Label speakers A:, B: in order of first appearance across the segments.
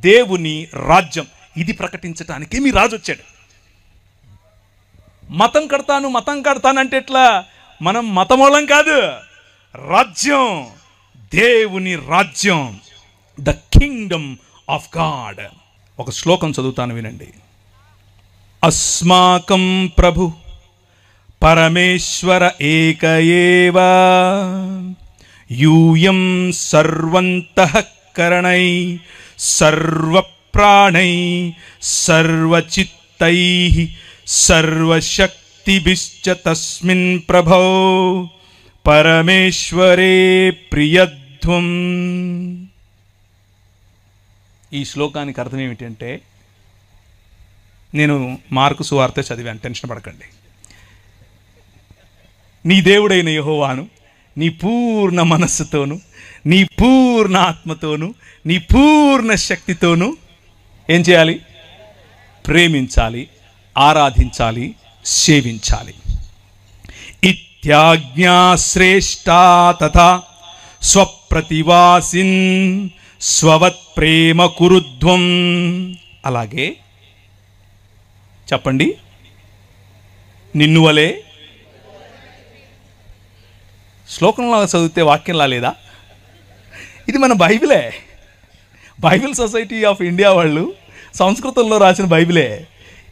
A: దేవుని రాజ్యం. ఇది ప్రకటించటానికి మీ రాజు వచ్చాడు. మతం కడతాను అంటే ఎట్లా? మనం మతమూలం కాదు, రాజ్యం, దేవుని రాజ్యం, ద కింగ్డమ్ ఆఫ్ గాడ్. ఒక శ్లోకం చదువుతాను, వినండి. అస్మాకం ప్రభు పరమేశ్వర ఏక ఏవ యూయం సర్వంతఃకరణై సర్వప్రాణై సర్వచిత్తై సర్వశక్తిభిశ్చ తస్మిన్ ప్రభో పరమేశ్వరే ప్రియధ్వం. ఈ శ్లోకానికి అర్థం ఏమిటంటే, నేను మార్కు సువార్త చదివాను, టెన్షన్ పడకండి. నీ దేవుడైన యెహోవాను నీ పూర్ణ మనస్సుతోను, నీ పూర్ణ ఆత్మతోను, నీ పూర్ణ శక్తితోను ఏం చేయాలి? ప్రేమించాలి, ఆరాధించాలి, సేవించాలి. ఇత్యాజ్ఞా శ్రేష్టా తథా స్వప్రతివాసిన్ స్వవత్ ప్రేమ కురుధ్వం. అలాగే చెప్పండి, నిన్ను వలే. శ్లోకంలో చదివితే వాక్యంలా లేదా? ఇది మన బైబిలే, బైబిల్ సొసైటీ ఆఫ్ ఇండియా వాళ్ళు సంస్కృతంలో రాసిన బైబిలే.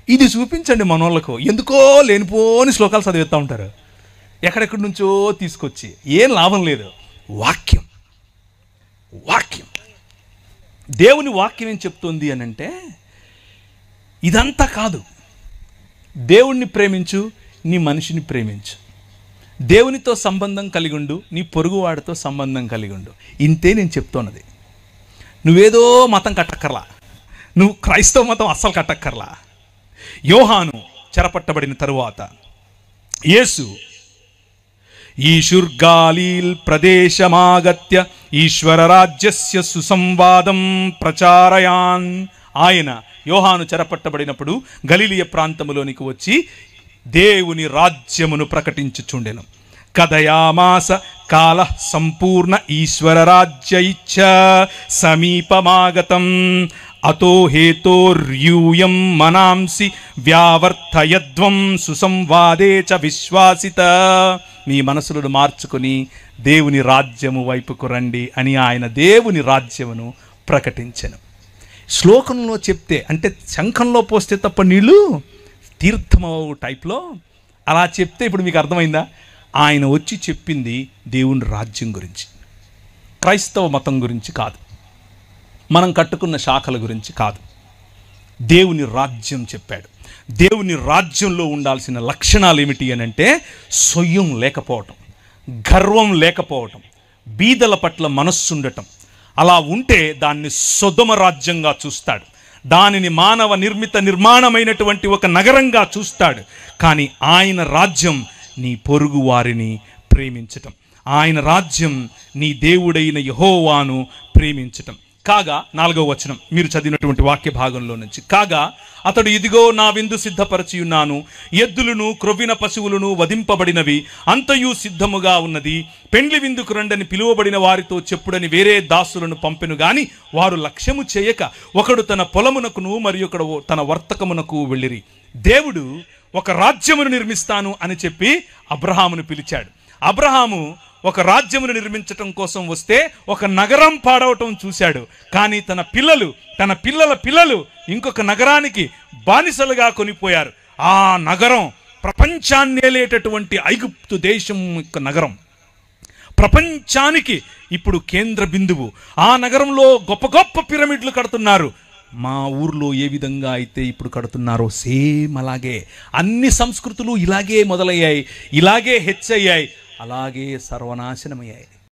A: ఇది చూపించండి మనోళ్ళకు. ఎందుకో లేనిపోని శ్లోకాలు చదివిస్తూ ఉంటారు, ఎక్కడెక్కడి నుంచో తీసుకొచ్చి. ఏం లాభం లేదు. వాక్యం, వాక్యం, దేవుని వాక్యం ఏం చెప్తుంది అని అంటే, ఇదంతా కాదు. దేవుణ్ణి ప్రేమించు, నీ మనిషిని ప్రేమించు, దేవునితో సంబంధం కలిగి ఉండు, నీ పొరుగువాడితో సంబంధం కలిగి ఉండు. ఇంతే నేను చెప్తున్నది. నువ్వేదో మతం కట్టక్కర్లా, నువ్వు క్రైస్తవ మతం అస్సలు కట్టక్కర్లా. యోహాను చెరపట్టబడిన తరువాత యేసు ఈశుర్గాలీల్ ప్రదేశమాగత్య ఈశ్వర రాజ్యస్య సుసంవాదం ప్రచారయాన్. ఆయన యోహాను చెరపట్టబడినప్పుడు గలిలయ ప్రాంతములోనికి వచ్చి దేవుని రాజ్యమును ప్రకటించుచుండెను. కథయామాస కాల సంపూర్ణ ఈశ్వర రాజ్య ఇచ్చ సమీపమాగతం అతో హేతోర్యూయం మనాంసి వ్యావర్తయద్వం సుసంవాదే చ విశ్వాసిత. మీ మనసులను మార్చుకొని దేవుని రాజ్యము వైపుకు రండి అని ఆయన దేవుని రాజ్యమును ప్రకటించెను. శ్లోకంలో చెప్తే, అంటే శంఖంలో పోస్తే తప్ప నీళ్ళు తీర్థమవు టైప్లో అలా చెప్తే ఇప్పుడు మీకు అర్థమైందా? ఆయన వచ్చి చెప్పింది దేవుని రాజ్యం గురించి, క్రైస్తవ మతం గురించి కాదు, మనం కట్టుకున్న శాఖల గురించి కాదు. దేవుని రాజ్యం చెప్పాడు. దేవుని రాజ్యంలో ఉండాల్సిన లక్షణాలు ఏమిటి అని అంటే, సొయ్యం లేకపోవటం, గర్వం లేకపోవటం, బీదల పట్ల మనస్సుండటం. అలా ఉంటే దాన్ని సొదొమ రాజ్యంగా చూస్తాడు, దానిని మానవ నిర్మాణమైనటువంటి ఒక నగరంగా చూస్తాడు. కానీ ఆయన రాజ్యం నీ పొరుగు వారిని ప్రేమించటం, ఆయన రాజ్యం నీ దేవుడైన యెహోవాను ప్రేమించటం. కాగా 4వ వచనం మీరు చదివినటువంటి వాక్య భాగంలో నుంచి, కాగా అతడు ఇదిగో నా విందు సిద్ధపరచి ఉన్నాను, ఎద్దులను క్రొవ్విన పశువులను వధింపబడినవి అంతయు సిద్ధముగా ఉన్నది, పెండ్లి విందుకు రండని పిలువబడిన వారితో చెప్పుడని వేరే దాసులను పంపెను గాని వారు లక్ష్యము చేయక ఒకడు తన పొలమునకును మరి ఒకడు తన వర్తకమునకు వెళ్ళిరి. దేవుడు ఒక రాజ్యమును నిర్మిస్తాను అని చెప్పి అబ్రహామును పిలిచాడు. అబ్రహాము ఒక రాజ్యమును నిర్మించటం కోసం వస్తే ఒక నగరం పాడవటం చూశాడు. కానీ తన పిల్లల పిల్లలు ఇంకొక నగరానికి బానిసలుగా కొనిపోయారు. ఆ నగరం ప్రపంచాన్నేలేటటువంటి ఐగుప్తు దేశం యొక్క నగరం, ప్రపంచానికి ఇప్పుడు కేంద్ర బిందువు. ఆ నగరంలో గొప్ప గొప్ప పిరమిడ్లు కడుతున్నారు. మా ఊర్లో ఏ విధంగా అయితే ఇప్పుడు కడుతున్నారో సేమ్ అలాగే అన్ని సంస్కృతులు ఇలాగే మొదలయ్యాయి, ఇలాగే హెచ్చయ్యాయి, అలాగే సర్వనాశనమయ్యాయి.